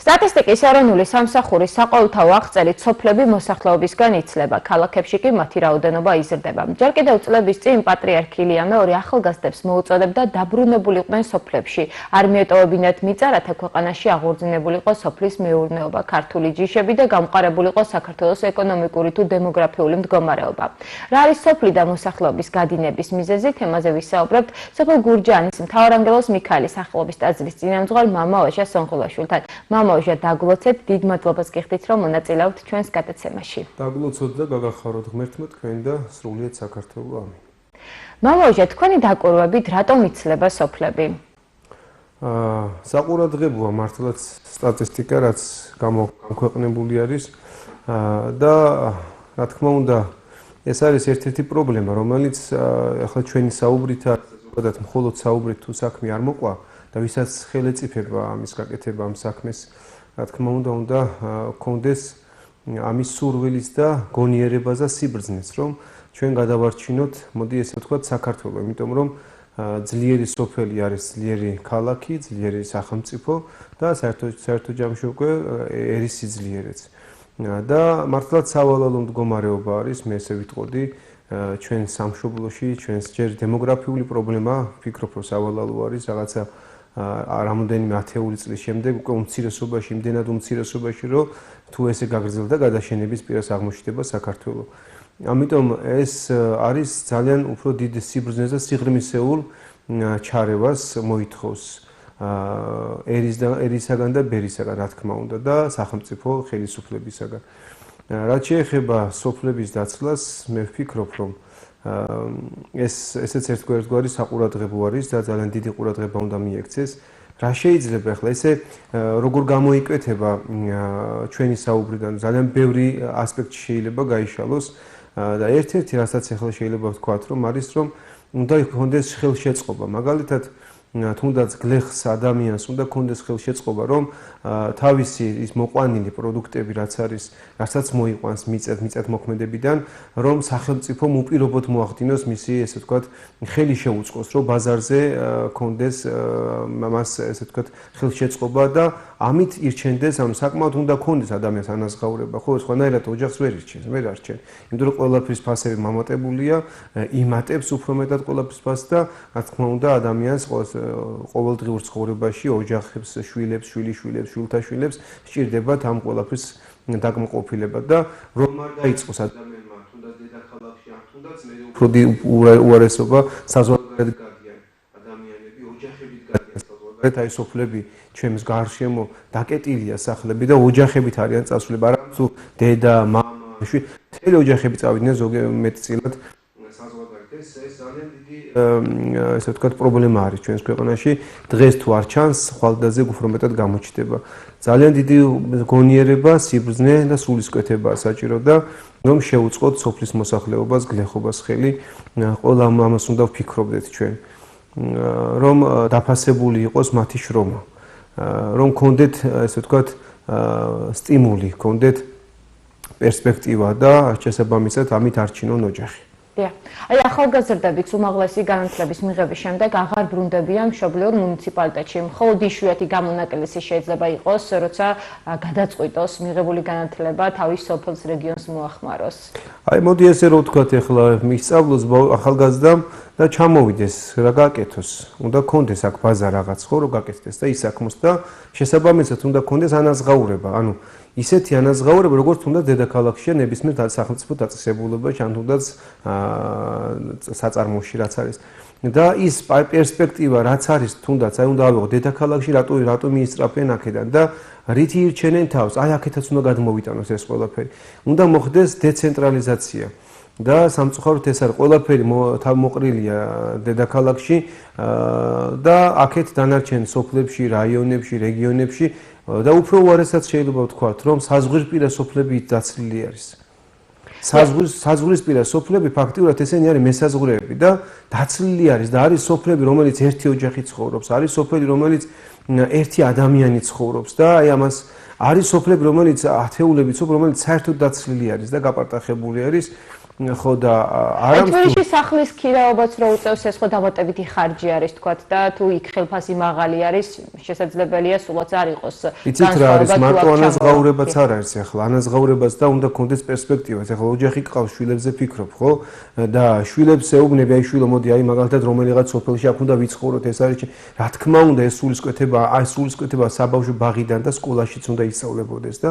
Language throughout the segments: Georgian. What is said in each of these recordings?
სტატისტიკის ეროვნული სამსახურის საყოველთაო აღწერით სოფლები მოსახლეობისგან იცლება, ქალაქებში კი მათი რაოდენობა იზრდება. ჯერ კიდევ წლების წინ პატრიარქ ილია მეორე ახალგაზრდებს მოუწოდებდა დაბრუნებულიყვნენ სოფლებში. არ მიეტოვებინათ მიწა, რათა ქვეყანაში აღორძინებულიყო სოფლის მეურნეობა, ქართული ჯიშები და გამყარებულიყო საქართველოს ეკონომიკური თუ დემოგრაფიული მდგომარეობა. რა არის სოფლი და მოსახლეობის გადინების მიზეზი, თემაზე ვისაუბრებთ სოფელ გურჯაანის მთავარანგელოზ მიქაელის სახელობის ტაძრის წინამძღვარ მამაოჟა სონხულაშვილთან. მამაოჟა, დაგლოცეთ, დიდ მადლობას გიხდით, რომ მონაწილეობთ ჩვენს გადაცემაში. დაგლოცოთ და გაგახაროთ ღმერთმა თქვენ და სრულიად საქართველო. ამინ. მამაოჟა, თქვენი დაკვირვებით რატომ იცლება სოფლები? საყურადღებოა მართლაც სტატისტიკა, რაც გამოქვეყნებული არის და რა თქმა უნდა, ეს არის ერთ-ერთი პრობლემა, რომელიც ახლა ჩვენი საუბრით ზოგადად მხოლოდ საუბრით თუ საქმე არ მოყვა და ვისაც ხელეწიფება ამის გაკეთება ამ საქმეს, რა თქმა უნდა გქონდეს ამის სურვილიც და გონიერებას და სიბრძნეც, რომ ჩვენ გადავარჩინოთ, მოდი ესე ვთქვათ, საქართველო, იმიტომ რომ ძლიერი სოფელი არის ძლიერი ქალაქი, ძლიერი სახელმწიფო და საერთო ჯამში უკვე ერის სიძლიერეც. და მართლაც სავალალო მდგომარეობა არის, მე ესე ვიტყოდი, ჩვენ სამშობლოში, ჩვენს ჯერ დემოგრაფიული პრობლემა, ვფიქრობ, რომ სავალალო არის, რაღაცა რამოდენიმე ათეული წლის შემდეგ უკვე უმცირესობაში, იმდენად უმცირესობაში, რომ თუ ესე გაგრძელდა გადაშენების პირას აღმოჩნდება საქართველო. ამიტომ ეს არის ძალიან უფრო დიდ სიბრძნეს და სიღრმისეულ ჩარევას მოითხოვს ერისაგან და ბერისაგან, რა თქმა უნდა, და სახელმწიფო ხელისუფლებისაგან. რაც შეეხება სოფლების დაცლას, მე ვფიქრობ, რომ ესეც ერთგვარი საყურადღებო არის და ძალიან დიდი ყურადღება უნდა მიექცეს. რა შეიძლება ახლა ესე როგორ გამოიკვეთება ჩვენი საუბრიდან, ძალიან ბევრი ასპექტი შეიძლება გაიშალოს და ერთ-ერთი რასაც ახლა შეიძლება ვთქვათ, რომ არის რომ უნდა იქონდეს ხელშეწყობა, მაგალითად თუნდაც გლეხს ადამიანს უნდა ქონდეს ხელშეწყობა, რომ თავისი ის მოყვანილი პროდუქტები, რასაც მოიყვანს მიწათმოქმედებიდან, რომ სახელმწიფომ უპირობოდ მოახდინოს მისი, ესე ვთქვათ, ხელი შეუწყოს, რომ ბაზარზე ქონდეს მას, ესე ვთქვათ, ხელშეწყობა და ამით ირჩენდეს, ანუ საკმაოდ უნდა ქონდეს ადამიანს ანაზღაურება, ხო, სხვანაირად ოჯახს ვერ ირჩენს, ვერ არჩენ. იმიტომ რომ ყველაფრის ფასები მომატებულია, იმატებს უფრო მეტად ყველაფრის ფასს და რა თქმა უნდა ადამიანს ყოველდღიურ ცხოვრებაში ოჯახებს, შვილებს, შვილიშვილებს, შვილთაშვილებს სჭირდებათ ამ ყველაფრის დაკმაყოფილება და რომ არ დაიწყოს ადამიანმა თუნდაც დედაქალაქში ან თუნდაც უფრო უარესობა საზღვარგარეთ გადიან ადამიანები, ოჯახებით გადიან საზღვარგარეთ, აი სოფლები ჩემს გარშემო დაკეტილია სახლები და ოჯახებით არიან წასულები, არა თუ დედა, მამა, შვილი, მთელი ოჯახები წავიდნენ ზოგადად მეტწილად საზღვარგარეთ. ეს ძალიან დიდი ესე ვთქვათ პრობლემა არის ჩვენს ქვეყანაში. დღეს თუ არ ჩანს, ხვალდაზე უფრო მეტად გამოჩნდება. ძალიან დიდი გონიერება, სიბრძნე და სულისკვეთებაა საჭირო და რომ შევუწყოთ სოფლის მოსახლეობას, გლეხობას ხელი, ყველა ამას უნდა ვფიქრობდეთ ჩვენ. რომ დაფასებული იყოს მათი შრომა. რომ გქონდეთ, ესე ვთქვათ, სტიმული, გქონდეთ პერსპექტივა და შესაბამისად ამით არჩინონ ოჯახი. აი ახალგაზრდების უმაღლესი განათლების მიღების შემდეგ აღარ ბრუნდებიან მშობლიურ მუნიციპალიტეტში. მხოლოდ იშვიათი გამონაკლისი შეიძლება იყოს, როცა გადაწყვიტოს მიღებული განათლება თავის სოფელს, რეგიონს მოახმაროს. აი მოდი ესე რომ ვთქვათ, ახლა მისწავლოს ახალგაზრდამ და ჩამოვიდეს, რა გაკეთოს. უნდა კონდეს აქ ბაზა რაღაც, ხო, რომ გაკეთდეს და ისაქმოს და შესაბამისად უნდა კონდეს ანაზღაურება. ანუ ისეთი ანაზღაურება, როგორც თუნდაც დედაქალაქშია ნებისმიერ სახელმწიფო დაწესებულებაში, ან თუნდაც საწარმოში რაც არის. და ის პერსპექტივა რაც არის თუნდაც, აი უნდა ავიღოთ დედაქალაქში რატო მიისწრაფენ აქედან და რითი ირჩენენ თავს, აი აქეთაც უნდა გადმოვიტანოს ეს ყველაფერი. უნდა მოხდეს დეცენტრალიზაცია. და სამწუხაროდ ეს არის ყველაფერი თავმოყრილია დედაქალაქში და აქეთ დანარჩენ სოფლებში, რაიონებში, რეგიონებში და უფრო უარესაც შეიძლება ვთქვათ, რომ საზღვირპირა სოფლები დაცლილი არის. საზღვრისპირა სოფლები ფაქტიურად ესენი არის მესაზღვრეები და დაცლილი არის და არის სოფლები, რომელიც ერთი ოჯახი ცხოვრობს, არის სოფელი, რომელიც ერთი ადამიანი ცხოვრობს და აი ამას არის სოფლები, რომელიც ათეულებით, რომელიც საერთოდ დაცლილი არის და გაპარტახებული არის ხო და არა თბილისში სახლის ქირაობაც რო უწევს ეს ხო დამატებითი ხარჯი არის თქვათ და თუ იქ ხელფასი მაღალი არის შესაძლებელია სულაც არ იყოს იცით რა არის მარტო ანაზღაურებაც არ არის ახლა ანაზღაურებაც და უნდა კონდეს პერსპექტივაც ახლა ოჯახი ყავს შვილებზე ფიქრობ ხო და შვილებს ეუბნები აი შვილო მოდი აი მაგალითად რომელიღაც სოფელში აქ უნდა ვიცხოვროთ ეს არის რა თქმა უნდა ეს სულისკვეთება საბავშვო ბაღიდან და სკოლაშიც უნდა ისწავლებოდეს და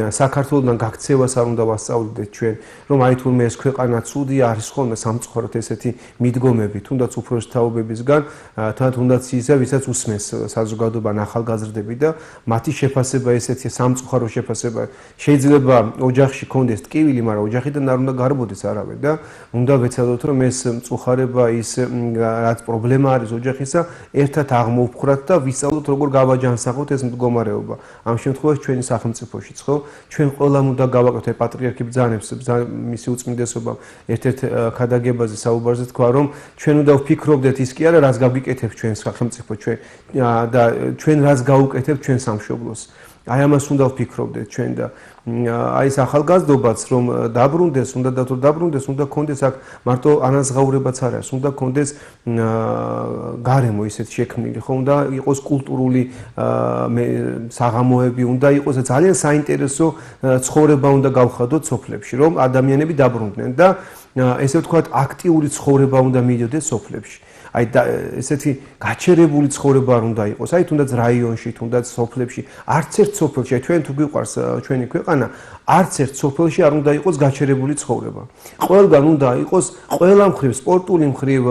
საქართველოსთან გაქცევას არ უნდა ვასწავლდეთ ჩვენ რომ აი თურმე ეს ქვეყანა ცუდი არის ხოლმე სამწუხაროდ ესეთი მიდგომები თუნდაც უფროსი თაობებისგან თუნდაც ისე ვისაც უსმენს საზოგადოებამ ახალგაზრდები და მათი შეფასება ესეთი სამწუხარო შეფასება შეიძლება ოჯახში კონდეს ტკივილი მაგრამ ოჯახიდან არ უნდა გარბოდეს არავე და უნდა ვეცადოთ რომ ეს მწუხარება ის რაც პრობლემა არის ოჯახისა ერთად აღმოვფხრათ და ვისწავლოთ როგორ გავაჯანსაღოთ ეს მდგომარეობა ამ შემთხვევაში ჩვენი სახელმწიფოშიც ხო ჩვენ ყველამ უნდა გავაკეთოთ პატრიარქი ბრძანებს მისი უწმინდესობამ ერთ-ერთ ქადაგებაზე საუბარზე თქვა რომ ჩვენ უნდა ვფიქრობდეთ ის კი არა რაც გავიკეთებთ ჩვენ სახელმწიფო ჩვენ და ჩვენ რაც გავუკეთებთ ჩვენ სამშობლოს აი ამას უნდა ვფიქრობდეთ ჩვენ და აი ეს ახალგაზრდობაც რომ დაბრუნდეს უნდა კონდეს აქ მარტო ანაზღაურებაც არ არის უნდა კონდეს გარემო ისეთ შექმნილი ხო უნდა იყოს კულტურული საღამოები უნდა იყოს ძალიან საინტერესო ცხოვრება უნდა გავხადოთ სოფლებში რომ ადამიანები დაბრუნდნენ და ესე ვთქვათ აქტიური ცხოვრება უნდა მიდიოდეს სოფლებში აი ესეთი გაჩერებული ცხოვრება არ უნდა იყოს. აი თუნდაც რაიონში, თუნდაც სოფლებში, არც ერთ სოფელში, ჩვენ თუ გვიყვარს ჩვენი ქვეყანა, არც ერთ სოფელში არ უნდა იყოს გაჩერებული ცხოვრება. ყველგან უნდა იყოს ყველა მხრივ, სპორტული მხრივ,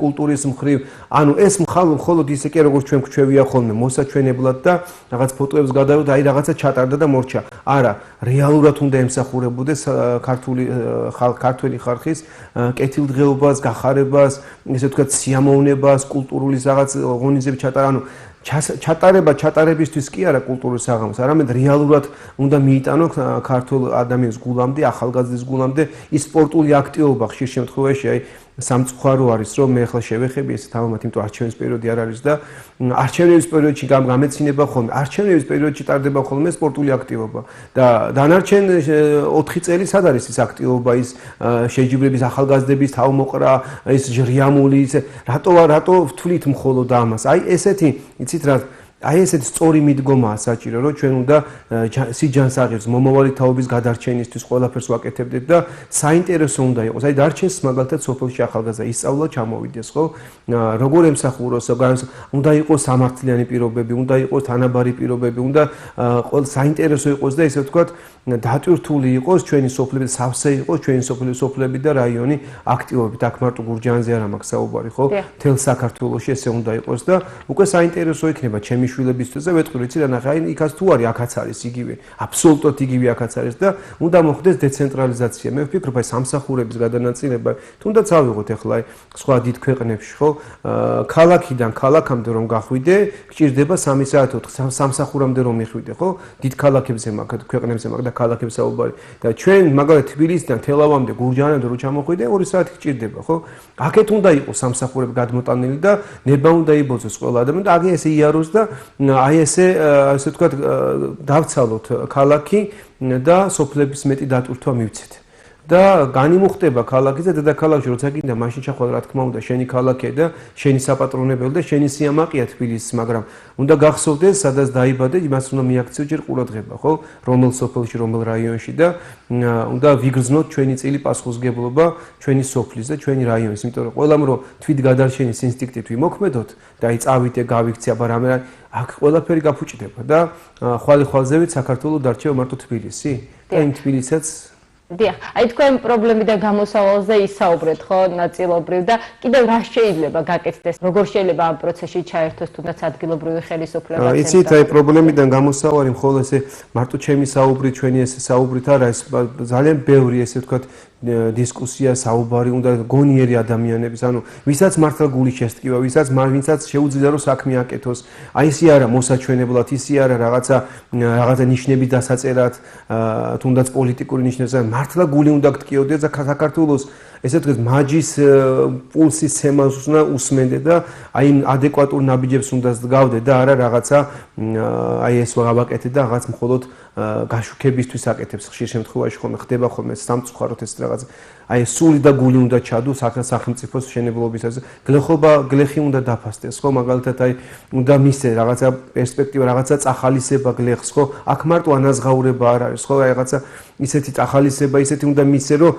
კულტურის მხრივ, ანუ ეს მხოლოდ ისე კი როგორც ჩვენ გვჩვევია ხოლმე მოსაჩვენებლად და რაღაც ფოტოებს გადავიდეთ, აი რაღაცა ჩატარდა და მორჩა. არა, რეალურად უნდა ემსახურებოდეს ქართული ხალხის კეთილდღეობას, გახარებას, ესე ვთქვათ, სიამოვნებას, კულტურული რაღაც ღონისძიების ჩატარება, ანუ ჩატარებისთვის კი არა კულტურის საღამოს, არამედ რეალურად უნდა მიიტანო ქართულ ადამიანის გულამდე, ახალგაზრდის გულამდე ის სპორტული აქტივობა ხშირ შემთხვევაში, აი სამწუხარო არის, რომ მე ახლა შევეხები ეს თამამად, იმიტომ არჩევნების პერიოდი არ არის და არჩევნების პერიოდში გამეცინება ხოლმე, არჩევნების პერიოდში ტარდება ხოლმე სპორტული აქტივობა და დანარჩენ 4 წელი სად არის ის აქტივობა, ის შეჯიბრების ახალგაზრდების თავმოყრა, ის ჟრიამული, ის რატო ვთვლით მხოლოდ ამას? აი ესეთი, იცით რა აი ესეთი სწორი მიდგომაა საჭირო, რომ ჩვენ უნდა სიჯანსაღებს მომავალი თაობის გადარჩენისთვის ყველაფერს ვაკეთებდეთ და საინტერესო უნდა იყოს. აი დარჩენს მაგალითად სოფელში ახალგაზრდა ისწავლა ჩამოვიდეს, ხო? როგორ ემსახუროს, უნდა იყოს სამართლიანი პირობები, უნდა იყოს თანაბარი პირობები, უნდა საინტერესო იყოს და ესე ვთქვათ, დატვირთული იყოს ჩვენი სოფლები, სავსე იყოს ჩვენი სოფლები და რაიონი აქტივობით. აქ მარტო გურჯაანზე არ მაქვს საუბარი, ხო? მთელ საქართველოში ესე უნდა იყოს და უკვე საინტერესო იქნება ჩემი შვილებისთვის და ვეთქვი, იცი რა ნახე, აი იქაც თუ არის, აქაც არის იგივე, აბსოლუტურად იგივე აქაც არის და უნდა მოხდეს დეცენტრალიზაცია. მე ვფიქრობ, აი სამსახურების გადანაწილება, თუნდაც ავიღოთ ახლა აი სხვა დიდ ქვეყნებში, ხო? ქალაქიდან ქალაქამდე რომ გახვიდე, გჭირდება 3 საათი, 4 სამსახურამდე რომ მიხვიდე, ხო? დიდ ქალაქებზე მაგათ ქვეყნებზე მაგ და ქალაქებს საუბარი და ჩვენ მაგალითად თბილისიდან თელავამდე გურჯაანამდე რო ჩამოხვიდე 2 საათი გჭირდება, ხო? აქეთ უნდა იყოს სამსახურები გადმოტანილი და ნება უნდა იბოძოს ყველა ადამიანი და აგ ესე იაროს და აი ესე ვთქვათ დავცალოთ ქალაქი და სოფლების მეტი დატვირთვა მივცეთ. და განიმუხტება ქალაქის და დედაქალაქში როცა გინდა მაშინ ჩახვალ რა თქმა უნდა შენი ქალაქია და შენი საპატრონებელი და შენი სიამაყეა თბილისის, მაგრამ უნდა გახსოვდეს სადაც დაიბადე, იმას უნდა მიაქციო ჯერ ყურადღება, ხო? რომელ სოფელში, რომელ რაიონში და უნდა ვიგრძნოთ ჩვენი წილი პასუხისმგებლობა ჩვენი სოფლის და ჩვენი რაიონის, იმიტომ რომ ყველამ რომ თვით გადარჩენის ინსტინქტით ვიმოქმედოთ და აი წავიდე, გავიქცე, აბა რამე აქ ყველაფერი გაფუჭდება და ხვალ-ხვალზევით საქართველოს დარჩება მარტო თბილისი და იმ თბილისსაც დიახ, აი თქვენ პრობლემიდან გამოსავალზე ისაუბრეთ, ხო, ნაწილობრივ და კიდევ რა შეიძლება გაკეთდეს? როგორ შეიძლება ამ პროცესში ჩაერთოს თუნდაც ადგილობრივი ხელისუფლება? იცით, აი პრობლემიდან გამოსავალი მხოლოდ ესე მარტო ჩემი საუბრი, ჩვენი ესე საუბრით არა, ეს ძალიან ბევრი ესე ვთქვათ დისკუსია, საუბარი უნდა გონიერი ადამიანების, ანუ ვისაც მართლა გული შესტკივა, ვისაც შეუძლია რომ საქმე აკეთოს. აი ისე არა მოსაჩვენებლად, ისე არა რაღაცა ნიშნების დასაწერად, თუნდაც პოლიტიკური ნიშნებსაც, მართლა გული უნდა გტკიოდეს და საქართველოს ესე ვთქვათ, მაჯის პულსის ცემას უნდა უსმენდე და აი ადეკვატურ ნაბიჯებს უნდა გავდე და არა რაღაცა აი ეს ვაბაკეთე და რაღაც მხოლოდ გაშუქებისთვის აკეთებს. ხშირ შემთხვევაში ხოლმე ხდება ხოლმე სამწუხაროდ ეს რაღაც აი სული და გული უნდა ჩადო სახელმწიფოს მშენებლობისას. გლეხი უნდა დაფასდეს, ხო? მაგალითად აი უნდა მისცე რაღაცა პერსპექტივა, რაღაცა წახალისება გლეხს, ხო? აქ მარტო ანაზღაურება არ არის, ხო? აი რაღაცა ისეთი წახალისება, ისეთი უნდა მისცე, რომ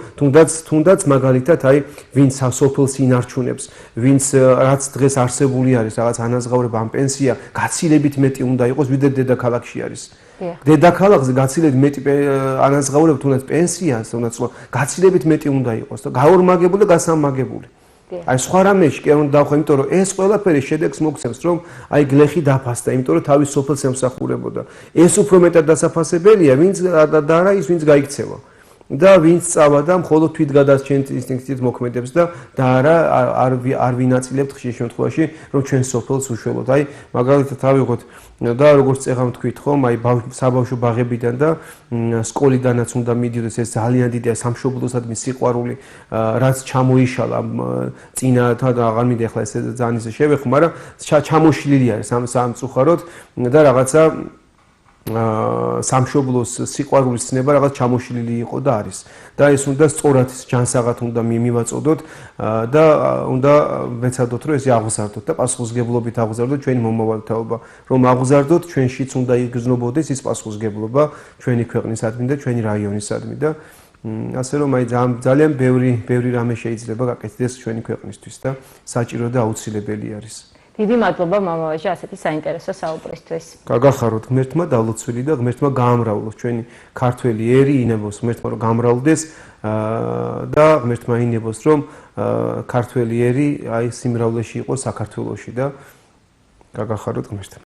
თუნდაც მაგალითად აი ვინც სოფელს ინარჩუნებს, ვინც რაც დღეს არსებული არის, რაღაც ანაზღაურება, ამ პენსია გაცილებით მეტი უნდა იყოს, ვიდრე დედაქალაქში არის. დედაქალაქზე გაცილებით მეტი ანაზღაურება, თუნდაც პენსიას, თუნდაც გაცილებით მეტი უნდა იყოს და გაორმაგებული და გასამაგებული. აი სხვა რამეში კი არ უნდა დავხო, იმიტომ რომ ეს ყველაფერი შედეგს მოგცემს, რომ აი გლეხი დაფასდა, იმიტომ რომ თავის სოფელს ემსახურებოდა. ეს უფრო მეტად დასაფასებელია, ვინც და არა ის, ვინც გაიქცევა. და ვინც წავა და მხოლოდ თვითგადასჩენით ინსტინქტით მოქმედებს და არა არ ვინაწილებთ ხშირ შემთხვევაში, რომ ჩვენ სოფელს უშველოთ. აი მაგალითად ავიღოთ და როგორც წეღამ თქვით ხომ, აი საბავშვო ბაღებიდან და სკოლიდანაც უნდა მიდიოდეს ეს ძალიან დიდი სამშობლოსადმი სიყვარული, რაც ჩამოიშალა წინათა და აღარ მინდა ახლა ეს ძალიან ისე შევეხო, მაგრამ ჩამოშლილი არის სამწუხაროდ და რაღაცა სამშობლოს სიყვარულის ცნება რაღაც ჩამოშლილი იყო და არის. და ეს უნდა სწორად ჯანსაღად უნდა მივაწოდოთ და უნდა ვეცადოთ, რომ ეს აღზარდოთ და პასუხისგებლობით აღზარდოთ ჩვენი მომავალთაობა, რომ აღზარდოთ ჩვენშიც უნდა იგრძნობოდეს ის პასუხისგებლობა ჩვენი ქვეყნისადმი და ჩვენი რაიონისადმი და ასე რომ აი ძალიან ბევრი რამე შეიძლება გაკეთდეს ჩვენი ქვეყნისთვის და საჭირო და აუცილებელი არის. დიდი მადლობა მამავაჟა ასეთი საინტერესო საუბრისთვის. გაგახაროთ ღმერთმა დალოცვილი და ღმერთმა გაამრავლოს ჩვენი ქართველი ერი, ინებოს ღმერთმა რომ გამრავლდეს და ღმერთმა ინებოს რომ ქართველი ერი აი სიმრავლეში იყოს საქართველოში და გაგახაროთ ღმერთმა.